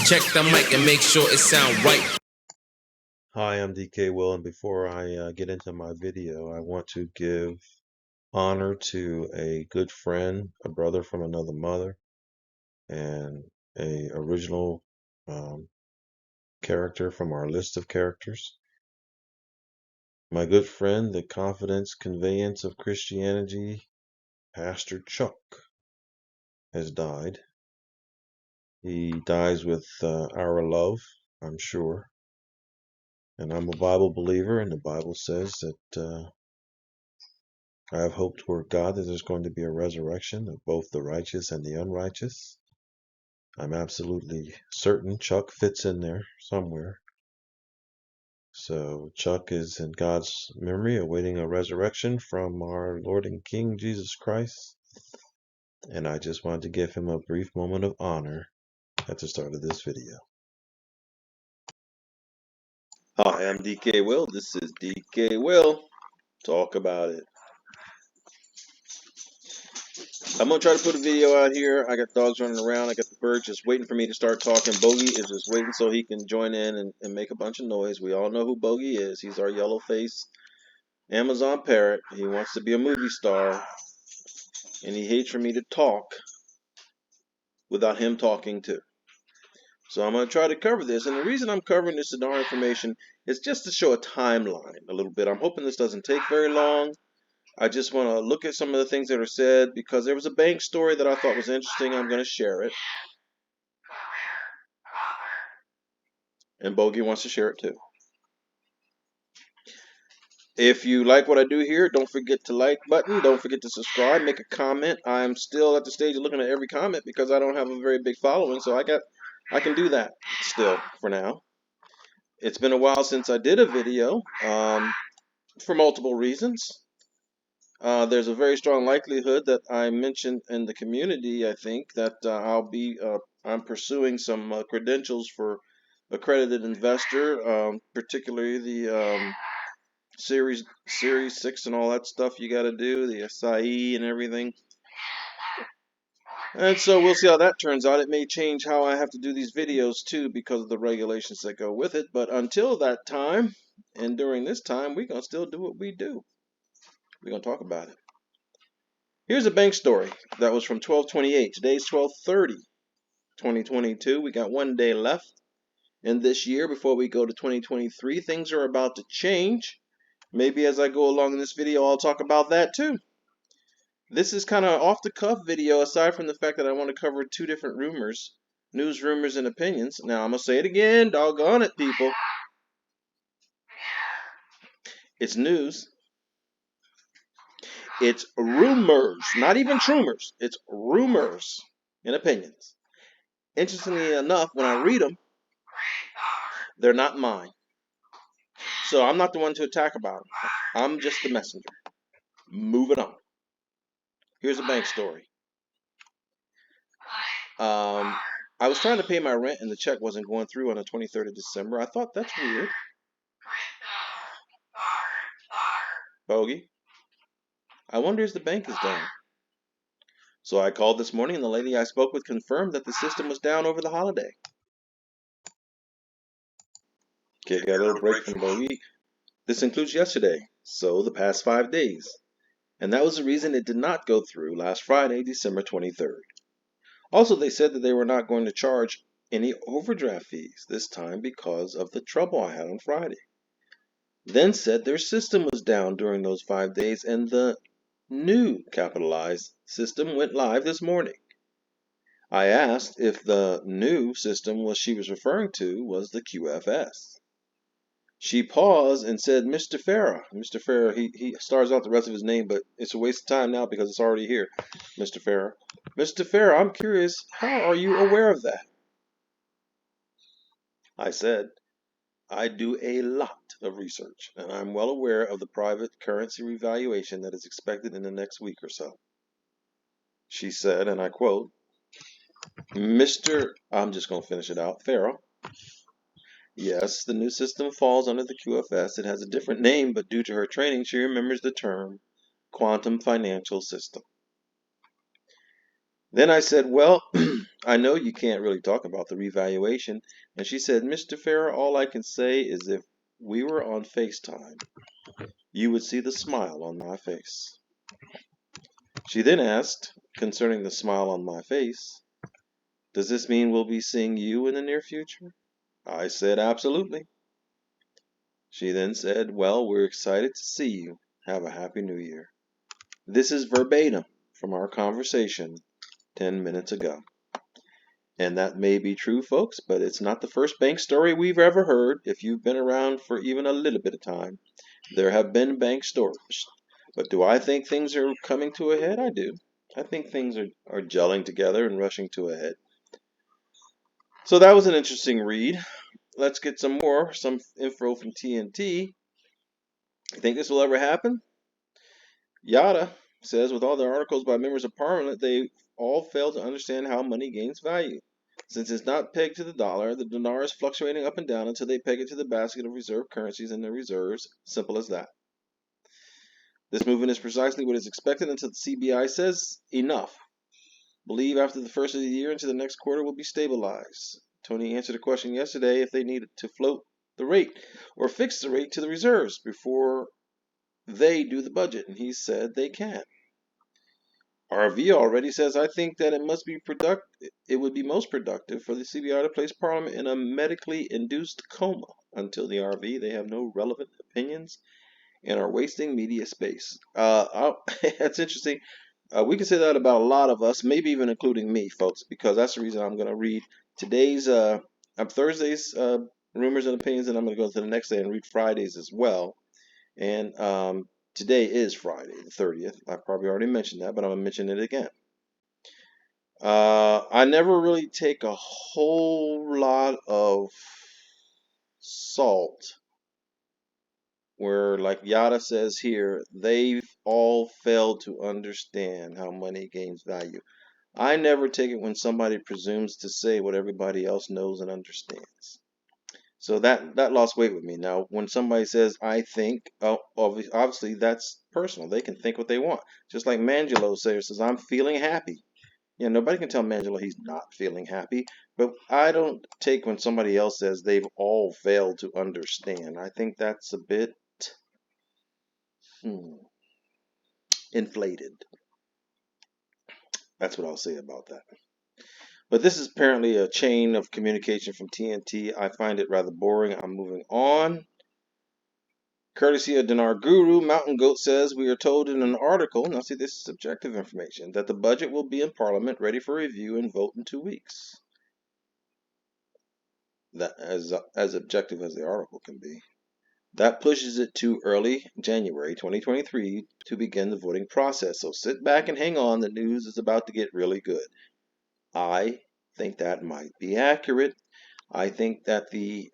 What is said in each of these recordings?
Check the mic and make sure it sound right. Hi, I'm DK Will, and before I get into my video, I want to give honor to a good friend, a brother from another mother, and a original character from our list of characters. My good friend, the confidence conveyance of Christianity, Pastor Chuck, has died. He dies with our love, I'm sure. And I'm a Bible believer, and the Bible says that I have hope toward God that there's going to be a resurrection of both the righteous and the unrighteous. I'm absolutely certain Chuck fits in there somewhere. So Chuck is in God's memory, awaiting a resurrection from our Lord and King Jesus Christ. And I just wanted to give him a brief moment of honor at the start of this video. Hi, I'm DK Will. This is DK Will. Talk about it. I'm going to try to put a video out here. I got dogs running around. I got the bird just waiting for me to start talking. Bogey is just waiting so he can join in and make a bunch of noise. We all know who Bogey is. He's our yellow face Amazon parrot. He wants to be a movie star. And he hates for me to talk without him talking too. So I'm going to try to cover this. And the reason I'm covering this in our information is just to show a timeline a little bit. I'm hoping this doesn't take very long. I just want to look at some of the things that are said because there was a bank story that I thought was interesting. I'm going to share it. And Bogey wants to share it too. If you like what I do here, don't forget to like button. Don't forget to subscribe. Make a comment. I'm still at the stage of looking at every comment because I don't have a very big following. So I can do that still for now. It's been a while since I did a video for multiple reasons. There's a very strong likelihood that I mentioned in the community, I think, that I'm pursuing some credentials for accredited investor, particularly the Series 6 and all that stuff you got to do, the SIE and everything. And so we'll see how that turns out. It may change how I have to do these videos too because of the regulations that go with it. But until that time, and during this time, we're going to still do what we do. We're going to talk about it. Here's a bank story that was from 12/28. Today's 12/30, 2022. We got 1 day left in this year before we go to 2023. Things are about to change. Maybe as I go along in this video, I'll talk about that too. This is kind of off-the-cuff video aside from the fact that I want to cover two different rumors, news, rumors, and opinions. Now, I'm going to say it again. Doggone it, people. It's news. It's rumors, not even trumors. It's rumors and opinions. Interestingly enough, when I read them, they're not mine. So I'm not the one to attack about them. I'm just the messenger. Moving on. Here's a bank story. I was trying to pay my rent and the check wasn't going through on the 23rd of December. I thought, that's weird. Bogey. I wonder if the bank is down. So I called this morning and the lady I spoke with confirmed that the system was down over the holiday. Okay, got a little break from Bogey. This includes yesterday, so the past 5 days. And that was the reason it did not go through last Friday, December 23rd. Also, they said that they were not going to charge any overdraft fees this time because of the trouble I had on Friday. Then said their system was down during those 5 days and the new capitalized system went live this morning. I asked if the new system she was referring to was the QFS. She paused and said, Mr. Farah. Mr. Farah, he stars out the rest of his name, but it's a waste of time now because it's already here. Mr. Farah. Mr. Farah, I'm curious, how are you aware of that? I said, I do a lot of research, and I'm well aware of the private currency revaluation that is expected in the next week or so. She said, and I quote, I'm just going to finish it out, Farah. Yes, the new system falls under the QFS. It has a different name, but due to her training, she remembers the term quantum financial system. Then I said, well, I know you can't really talk about the revaluation. And she said, Mr. Farrer, all I can say is if we were on FaceTime, you would see the smile on my face. She then asked, concerning the smile on my face, does this mean we'll be seeing you in the near future? I said, absolutely. She then said, well, we're excited to see you. Have a happy new year. This is verbatim from our conversation 10 minutes ago. And that may be true, folks, but it's not the first bank story we've ever heard. If you've been around for even a little bit of time, there have been bank stories. But do I think things are coming to a head? I do. I think things are gelling together and rushing to a head. So that was an interesting read. Let's get some info from TNT. You think this will ever happen? Yada says with all the articles by members of parliament, they all fail to understand how money gains value. Since it's not pegged to the dinar is fluctuating up and down until they peg it to the basket of reserve currencies and their reserves. Simple as that. This movement is precisely what is expected until the CBI says enough. Believe after the first of the year into the next quarter will be stabilized. Tony answered a question yesterday if they needed to float the rate or fix the rate to the reserves before they do the budget, and he said they can. RV already says, I think that it would be most productive for the CBI to place Parliament in a medically induced coma. Until the RV, they have no relevant opinions and are wasting media space. That's interesting. We can say that about a lot of us, maybe even including me, folks, because that's the reason I'm going to read today's, Thursday's rumors and opinions, and I'm going to go to the next day and read Friday's as well. And today is Friday, the 30th. I probably already mentioned that, but I'm going to mention it again. I never really take a whole lot of salt where, like Yada says here, they've all failed to understand how money gains value. I never take it when somebody presumes to say what everybody else knows and understands. So that lost weight with me. Now, when somebody says, I think, obviously that's personal. They can think what they want. Just like Mangelo says, I'm feeling happy. Yeah, nobody can tell Mangelo he's not feeling happy. But I don't take when somebody else says they've all failed to understand. I think that's a bit inflated. That's what I'll say about that. But this is apparently a chain of communication from TNT. I find it rather boring. I'm moving on. Courtesy of Dinar Guru, Mountain Goat says, we are told in an article, now see this is subjective information, that the budget will be in Parliament ready for review and vote in 2 weeks. That as objective as the article can be. That pushes it to early January 2023 to begin the voting process. So sit back and hang on. The news is about to get really good. I think that might be accurate. I think that the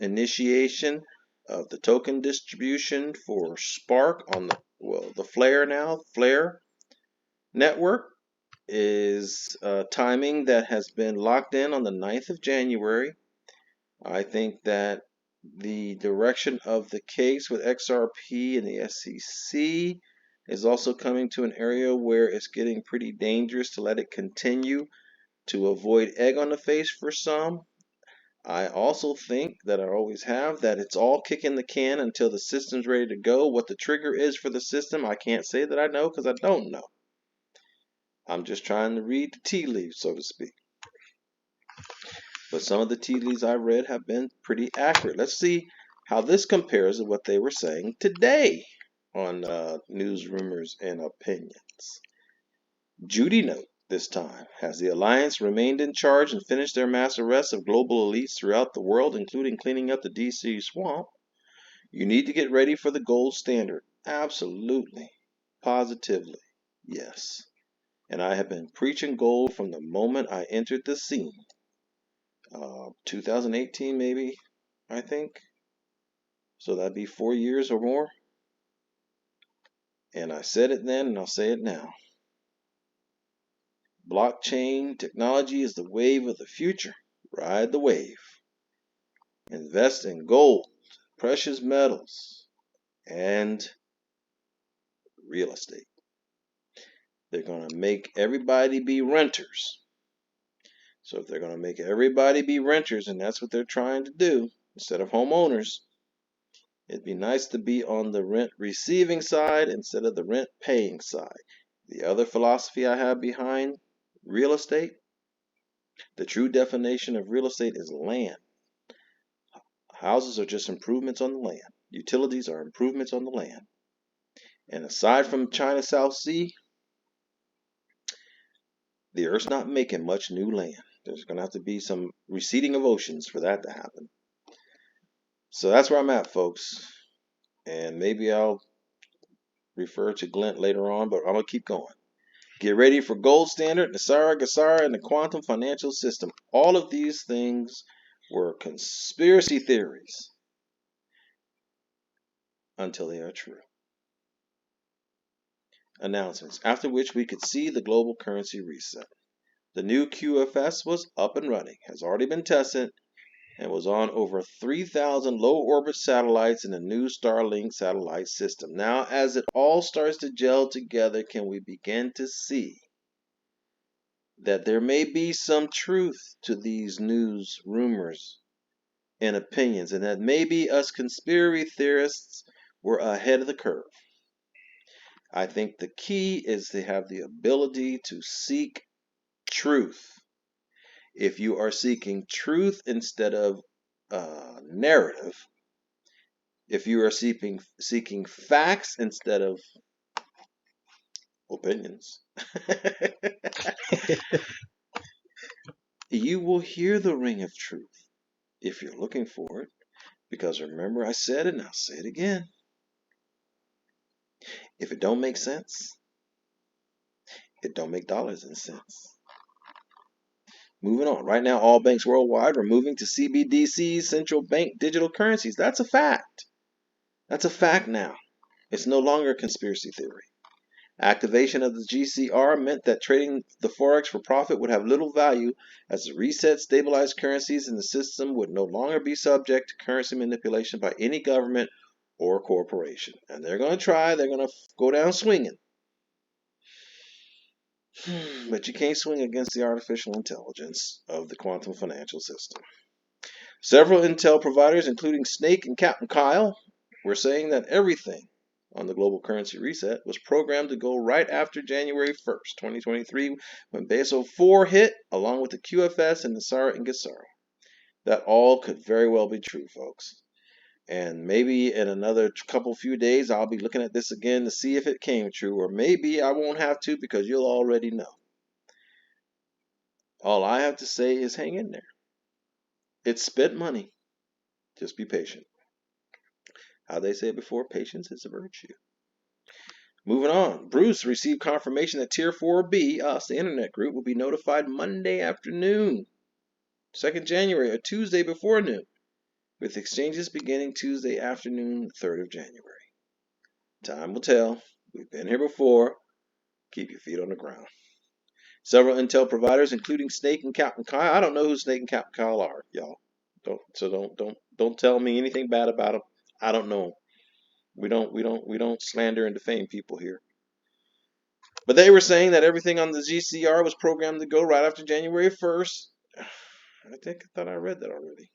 initiation of the token distribution for Spark on the Flare network is timing that has been locked in on the 9th of January. I think that the direction of the case with XRP and the SEC is also coming to an area where it's getting pretty dangerous to let it continue to avoid egg on the face for some. I also think that I always have that it's all kicking the can until the system's ready to go. What the trigger is for the system, I can't say that I know because I don't know. I'm just trying to read the tea leaves, so to speak. But some of the tea leaves I've read have been pretty accurate. Let's see how this compares to what they were saying today on News, Rumors, and Opinions. Judy note this time. Has the alliance remained in charge and finished their mass arrests of global elites throughout the world, including cleaning up the DC swamp? You need to get ready for the gold standard. Absolutely. Positively. Yes. And I have been preaching gold from the moment I entered the scene. 2018 maybe, I think. So that'd be 4 years or more. And I said it then and I'll say it now. Blockchain technology is the wave of the future. Ride the wave. Invest in gold, precious metals, and real estate. They're going to make everybody be renters. So if they're going to make everybody be renters, and that's what they're trying to do, instead of homeowners, it'd be nice to be on the rent receiving side instead of the rent paying side. The other philosophy I have behind real estate, the true definition of real estate is land. Houses are just improvements on the land. Utilities are improvements on the land. And aside from China South Sea, the Earth's not making much new land. There's going to have to be some receding of oceans for that to happen. So that's where I'm at, folks. And maybe I'll refer to Glint later on, but I'm going to keep going. Get ready for Gold Standard, Nisara, Gasara, and the Quantum Financial System. All of these things were conspiracy theories until they are true. Announcements, after which we could see the global currency reset. The new QFS was up and running, has already been tested, and was on over 3,000 low-orbit satellites in the new Starlink satellite system. Now, as it all starts to gel together, can we begin to see that there may be some truth to these news, rumors, and opinions, and that maybe us conspiracy theorists were ahead of the curve? I think the key is to have the ability to seek truth. If you are seeking truth instead of narrative, if you are seeking facts instead of opinions, you will hear the ring of truth if you're looking for it. Because remember, I said it and I'll say it again. If it don't make sense, it don't make dollars and cents. Moving on. Right now, all banks worldwide are moving to CBDCs, central bank digital currencies. That's a fact. That's a fact now. It's no longer a conspiracy theory. Activation of the GCR meant that trading the Forex for profit would have little value, as the reset stabilized currencies in the system would no longer be subject to currency manipulation by any government or corporation. And they're going to try. They're going to go down swinging. But you can't swing against the artificial intelligence of the quantum financial system. Several intel providers, including Snake and Captain Kyle, were saying that everything on the global currency reset was programmed to go right after January 1st, 2023, when Basel IV hit, along with the QFS and Nisara and Gasara. That all could very well be true, folks. And maybe in another few days, I'll be looking at this again to see if it came true, or maybe I won't have to because you'll already know. All I have to say is hang in there. It's spent money. Just be patient. How they say before, patience is a virtue. Moving on. Bruce received confirmation that Tier 4B, us, the internet group, will be notified Monday afternoon, 2nd January, or Tuesday before noon, with exchanges beginning Tuesday afternoon, 3rd of January. Time will tell. We've been here before. Keep your feet on the ground. Several intel providers, including Snake and Captain Kyle. I don't know who Snake and Captain Kyle are, y'all. Don't tell me anything bad about them. I don't know them. We don't slander and defame people here. But they were saying that everything on the GCR was programmed to go right after January 1st. I thought I read that already.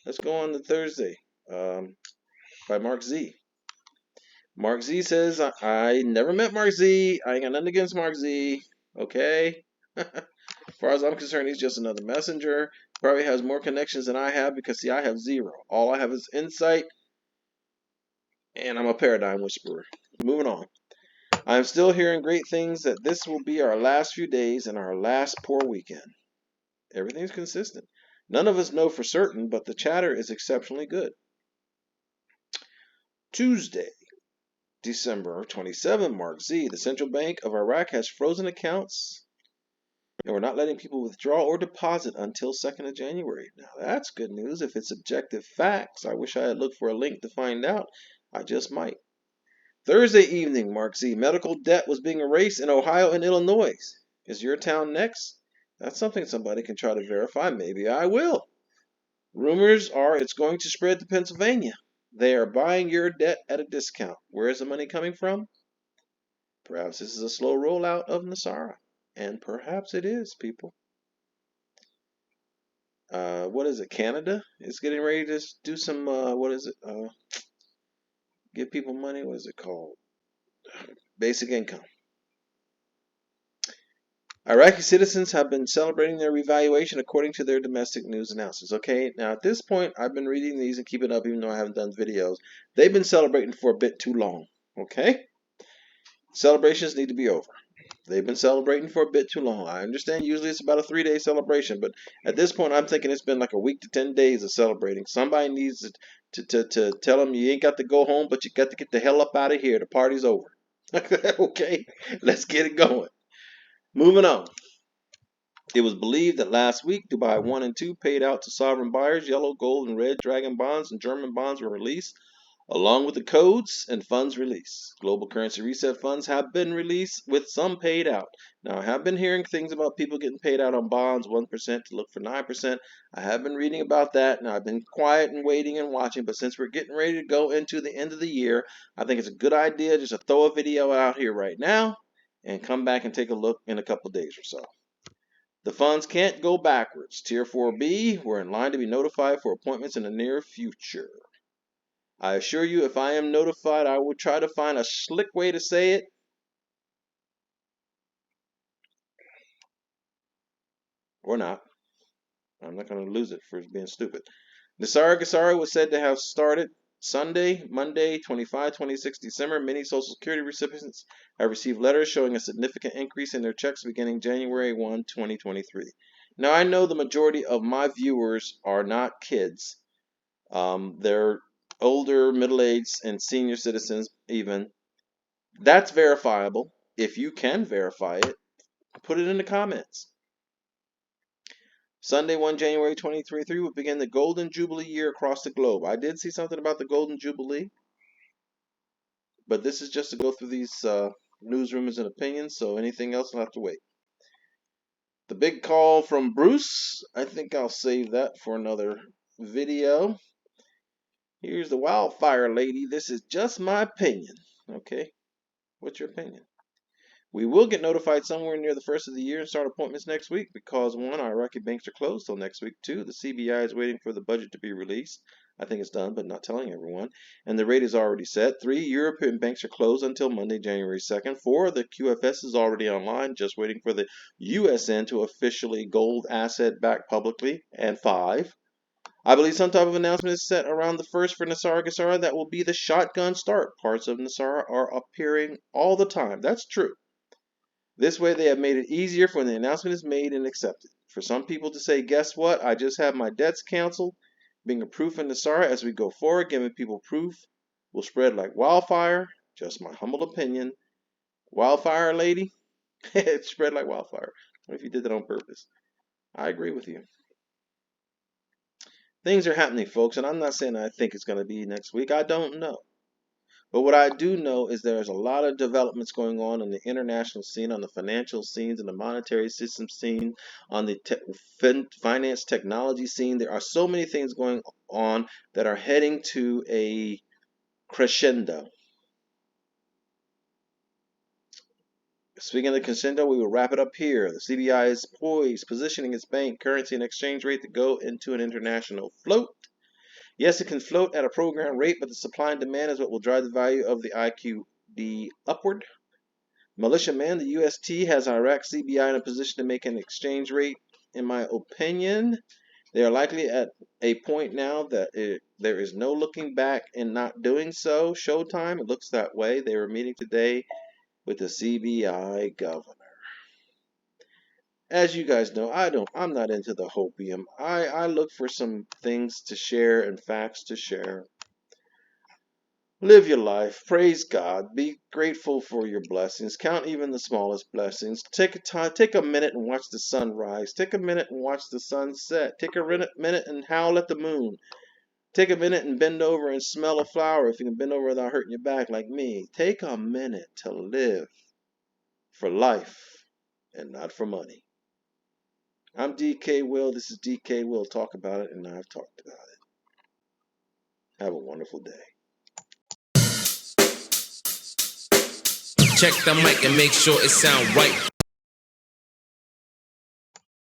Let's go on to Thursday by Mark Z. Mark Z says, I never met Mark Z. I ain't got nothing against Mark Z. Okay? As far as I'm concerned, he's just another messenger. Probably has more connections than I have because, see, I have zero. All I have is insight, and I'm a paradigm whisperer. Moving on. I'm still hearing great things that this will be our last few days and our last poor weekend. Everything's consistent. None of us know for certain, but the chatter is exceptionally good. Tuesday, December 27, Mark Z. The Central Bank of Iraq has frozen accounts, and we're not letting people withdraw or deposit until 2nd of January. Now, that's good news. If it's objective facts, I wish I had looked for a link to find out. I just might. Thursday evening, Mark Z. Medical debt was being erased in Ohio and Illinois. Is your town next? That's something somebody can try to verify. Maybe I will. Rumors are it's going to spread to Pennsylvania. They are buying your debt at a discount. Where is the money coming from? Perhaps this is a slow rollout of Nisara. And perhaps it is, people. what is it? Canada is getting ready to do some, what is it? Give people money. What is it called? Basic income. Iraqi citizens have been celebrating their revaluation according to their domestic news announcements. Okay, now at this point, I've been reading these and keeping up, even though I haven't done videos. They've been celebrating for a bit too long. Okay, celebrations need to be over. They've been celebrating for a bit too long. I understand usually it's about a 3-day celebration, but at this point, I'm thinking it's been like a week to 10 days of celebrating. Somebody needs to tell them you ain't got to go home, but you got to get the hell up out of here. The party's over. Okay, let's get it going. Moving on. It was believed that last week, Dubai 1 and 2 paid out to sovereign buyers. Yellow, gold, and red dragon bonds and German bonds were released, along with the codes and funds released. Global currency reset funds have been released, with some paid out. Now, I have been hearing things about people getting paid out on bonds, 1% to look for 9%. I have been reading about that. Now, I've been quiet and waiting and watching, but since we're getting ready to go into the end of the year, I think it's a good idea just to throw a video out here right now and come back and take a look in a couple of days or so. The funds can't go backwards. Tier 4B, we're in line to be notified for appointments in the near future. I assure you, if I am notified, I will try to find a slick way to say it. Or not. I'm not going to lose it for being stupid. Nisara Gasara was said to have started Sunday, Monday, 26 December. Many Social Security recipients have received letters showing a significant increase in their checks beginning January 1, 2023. Now, I know the majority of my viewers are not kids. They're older, middle-aged, and senior citizens even. That's verifiable. If you can verify it, put it in the comments. Sunday, 1 January 2023 will begin the Golden Jubilee year across the globe. I did see something about the Golden Jubilee, but this is just to go through these news, rumors, and opinions, so anything else will have to wait. The big call from Bruce, I think I'll save that for another video. Here's the wildfire lady. This is just my opinion. Okay, what's your opinion? We will get notified somewhere near the first of the year and start appointments next week because 1, Iraqi banks are closed till next week. 2, the CBI is waiting for the budget to be released. I think it's done, but not telling everyone. And the rate is already set. 3, European banks are closed until Monday, January 2nd. 4, the QFS is already online, just waiting for the USN to officially gold asset back publicly. And 5, I believe some type of announcement is set around the 1st for Nisara Gasara that will be the shotgun start. Parts of Nisara are appearing all the time. That's true. This way, they have made it easier for when the announcement is made and accepted. For some people to say, guess what? I just have my debts canceled, being a proof in Nisara as we go forward, giving people proof will spread like wildfire. Just my humble opinion. Wildfire lady, it spread like wildfire. What if you did that on purpose? I agree with you. Things are happening, folks, and I'm not saying I think it's going to be next week. I don't know. But what I do know is there's a lot of developments going on the international scene, on the financial scenes, and the monetary system scene, on the finance technology scene. There are so many things going on that are heading to a crescendo. Speaking of the crescendo, we will wrap it up here. The CBI is poised, positioning its bank, currency, and exchange rate to go into an international float. Yes, it can float at a program rate, but the supply and demand is what will drive the value of the IQD upward. Militia man, the UST has Iraq CBI in a position to make an exchange rate. In my opinion, they are likely at a point now that there is no looking back in not doing so. Showtime, it looks that way. They were meeting today with the CBI governor. As you guys know, I'm not into the hopium. I look for some things to share and facts to share. Live your life. Praise God. Be grateful for your blessings. Count even the smallest blessings. Take a minute and watch the sun rise. Take a minute and watch the sun set. Take a minute and howl at the moon. Take a minute and bend over and smell a flower if you can bend over without hurting your back like me. Take a minute to live for life and not for money. I'm DK Will. This is DK Will. Talk about it, and I've talked about it. Have a wonderful day. Check the mic and make sure it sound right.